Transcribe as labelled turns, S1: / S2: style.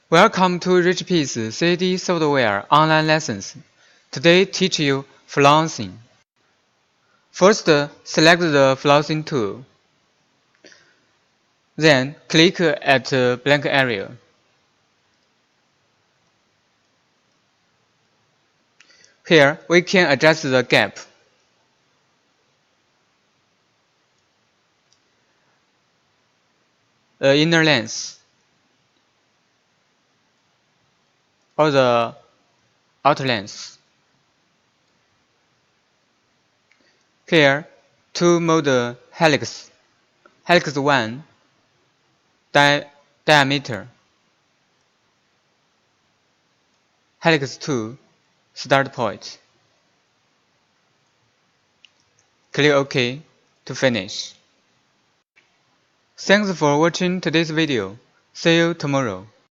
S1: Welcome to Richpeace CAD software online lessons. Today teach you flouncing. First, select the flouncing tool. Then click at blank area. Here we can adjust the gap. The inner length or the outer length. Here, to model helix. Helix 1 diameter. Helix 2 start point. Click OK to finish. Thanks for watching today's video. See you tomorrow.